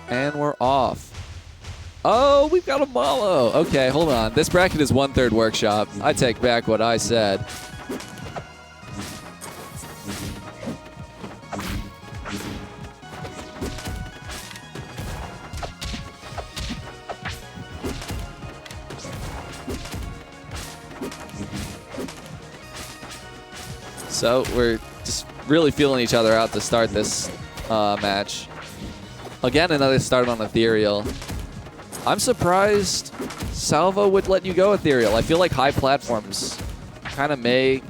And we're off. Oh, we've got a Mollo. Okay, hold on. This bracket is 1/3 workshop. I take back what I said. So we're just really feeling each other out to start this match. Again, another start on Ethereal. I'm surprised Salvo would let you go Ethereal. I feel like high platforms kind of may...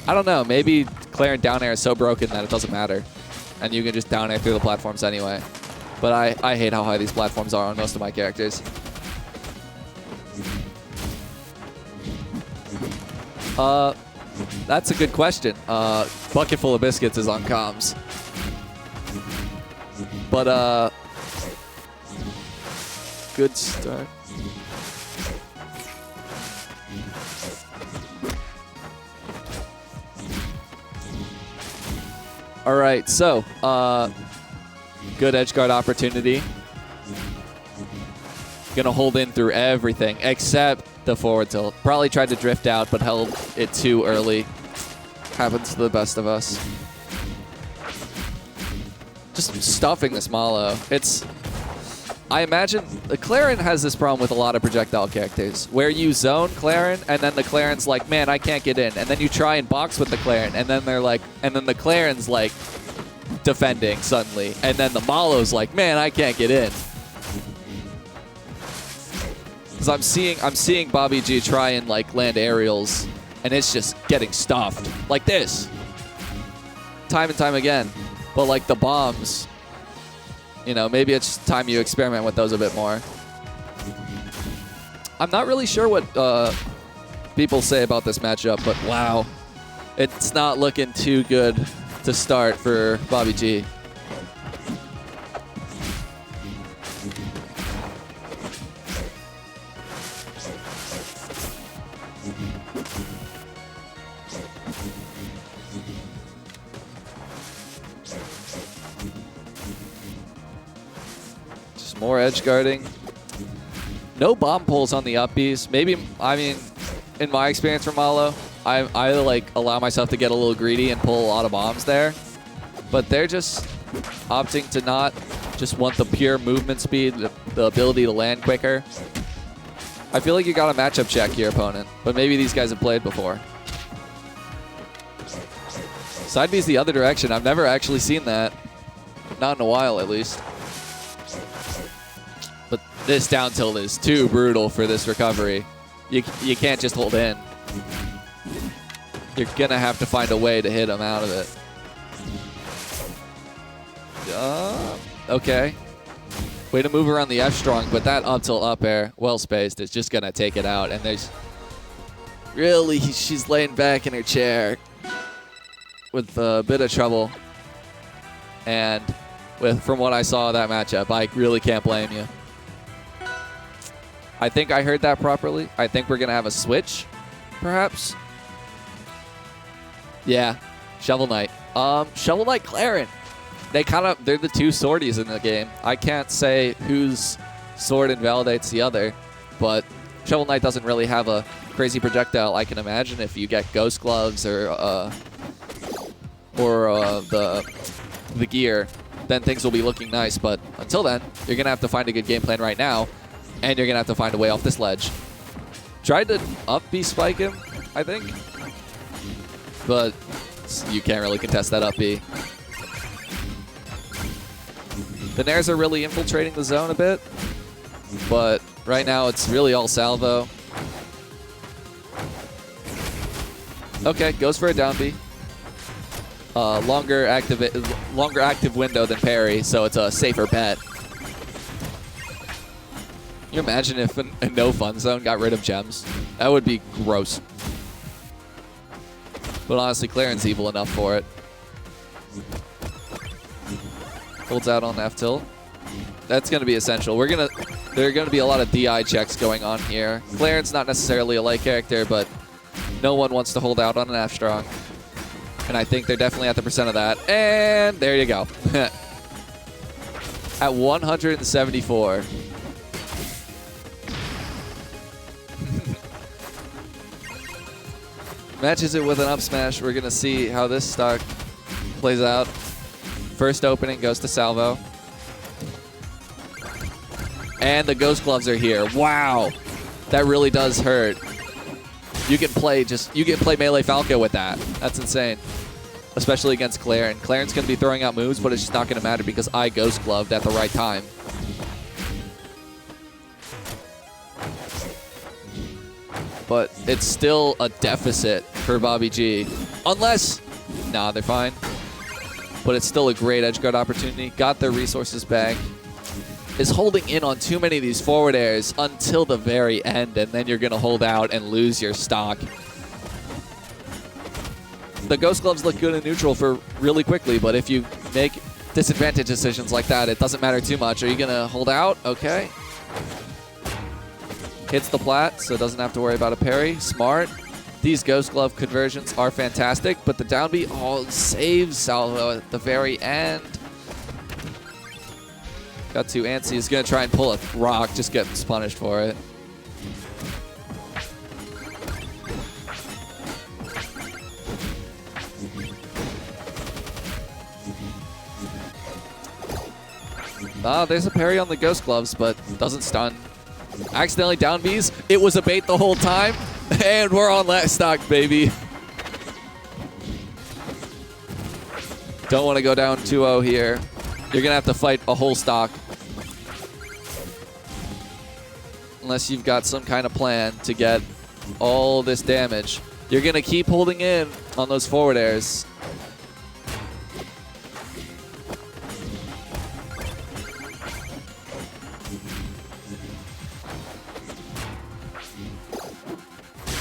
I don't know. Maybe Clairen down air is so broken that it doesn't matter. And you can just down air through the platforms anyway. But I hate how high these platforms are on most of my characters. That's a good question. Bucket full of biscuits is on comms. But, good start. All right, so good edge guard opportunity. Gonna hold in through everything except the forward tilt. Probably tried to drift out, but held it too early. Happens to the best of us. Just stuffing this Mollo. It's... I imagine the Clairen has this problem with a lot of projectile characters, where you zone Clairen, and then the Clairen's like, man, I can't get in. And then you try and box with the Clairen, and then they're like, and then the Clairen's like defending suddenly. And then the Mollo's like, man, I can't get in. Because I'm seeing BobbyG try and like land aerials, and it's just getting stuffed. Like this. Time and time again. But like the bombs, you know, maybe it's time you experiment with those a bit more. I'm not really sure what people say about this matchup, but wow. It's not looking too good to start for BobbyG. More edge guarding. No bomb pulls on the up Bs. Maybe, I mean, in my experience from Mollo, I like allow myself to get a little greedy and pull a lot of bombs there. But they're just opting to not just want the pure movement speed, the ability to land quicker. I feel like you got a matchup check your opponent, but maybe these guys have played before. Side B's the other direction. I've never actually seen that. Not in a while, at least. But this down tilt is too brutal for this recovery. You can't just hold in. You're going to have to find a way to hit him out of it. Okay. Way to move around the F strong, but that up tilt up air, well spaced, is just going to take it out. And there's really, she's laying back in her chair with a bit of trouble. And from what I saw of that matchup, I really can't blame you. I think I heard that properly. I think we're going to have a switch, perhaps. Yeah, Shovel Knight. Shovel Knight Clairen. They're the two swordies in the game. I can't say whose sword invalidates the other, but Shovel Knight doesn't really have a crazy projectile. I can imagine if you get Ghost Gloves or the gear, then things will be looking nice. But until then, you're going to have to find a good game plan right now. And you're going to have to find a way off this ledge. Tried to up B spike him, I think. But you can't really contest that up B. The Nairs are really infiltrating the zone a bit. But right now it's really all Salvo. Okay, goes for a down B. Longer active window than parry, so it's a safer bet. Can you imagine if a no fun zone got rid of gems? That would be gross. But honestly, Clairen's evil enough for it. Holds out on F tilt. That's going to be essential. There are going to be a lot of DI checks going on here. Clairen's not necessarily a light character, but no one wants to hold out on an F strong. And I think they're definitely at the percent of that. And there you go. at 174. Matches it with an up smash. We're going to see how this stock plays out. First opening goes to Salvo. And the Ghost Gloves are here. Wow. That really does hurt. You can play Melee Falco with that. That's insane. Especially against Clairen. Clairen's going to be throwing out moves, but it's just not going to matter because I Ghost Gloved at the right time. But it's still a deficit for BobbyG. Unless, nah, they're fine. But it's still a great edge guard opportunity. Got their resources back. Is holding in on too many of these forward airs until the very end, and then you're going to hold out and lose your stock. The Ghost Gloves look good in neutral for really quickly, but if you make disadvantage decisions like that, it doesn't matter too much. Are you going to hold out? Okay. Hits the plat, so doesn't have to worry about a parry. Smart. These Ghost Glove conversions are fantastic, but the down B saves Salvo at the very end. Got too antsy. He's going to try and pull a rock, just gets punished for it. There's a parry on the Ghost Gloves, but doesn't stun. Accidentally down Bs. It was a bait the whole time, and we're on last stock, baby. Don't want to go down 2-0 here. You're going to have to fight a whole stock. Unless you've got some kind of plan to get all this damage. You're going to keep holding in on those forward airs.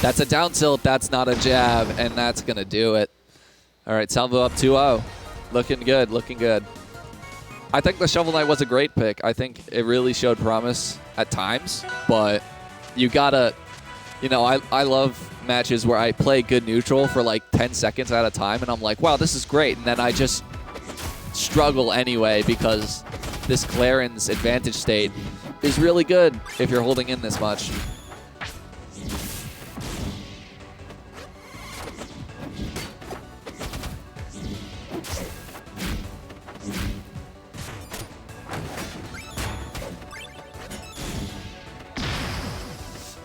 That's a down tilt, that's not a jab, and that's going to do it. All right, Salvo up 2-0. Looking good, looking good. I think the Shovel Knight was a great pick. I think it really showed promise at times, but you gotta, you know, I love matches where I play good neutral for like 10 seconds at a time, and I'm like, wow, this is great, and then I just struggle anyway because this Clairen's advantage state is really good if you're holding in this much.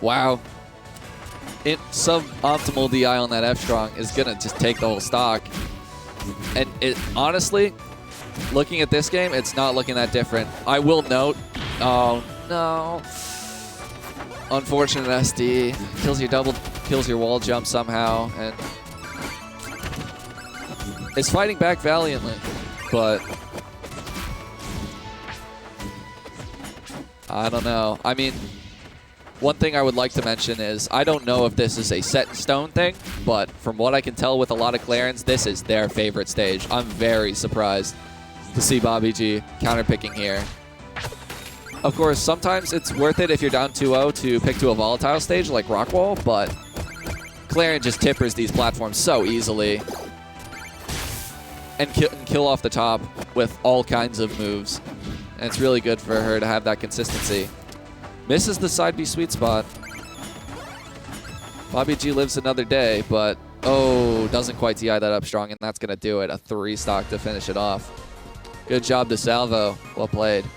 Wow. Suboptimal DI on that F-Strong is going to just take the whole stock. And it honestly, looking at this game, it's not looking that different. I will note, oh no. Unfortunate SD. Kills your wall jump somehow. And is fighting back valiantly. But I don't know. I mean, one thing I would like to mention is I don't know if this is a set in stone thing, but from what I can tell with a lot of Clairens, this is their favorite stage. I'm very surprised to see BobbyG counterpicking here. Of course, sometimes it's worth it if you're down 2-0 to pick to a volatile stage like Rockwall, but Clairen just tippers these platforms so easily and kill off the top with all kinds of moves. And it's really good for her to have that consistency. Misses the side B sweet spot. BobbyG lives another day, but oh, doesn't quite DI that up strong, and that's going to do it. A 3 stock to finish it off. Good job to Salvo. Well played.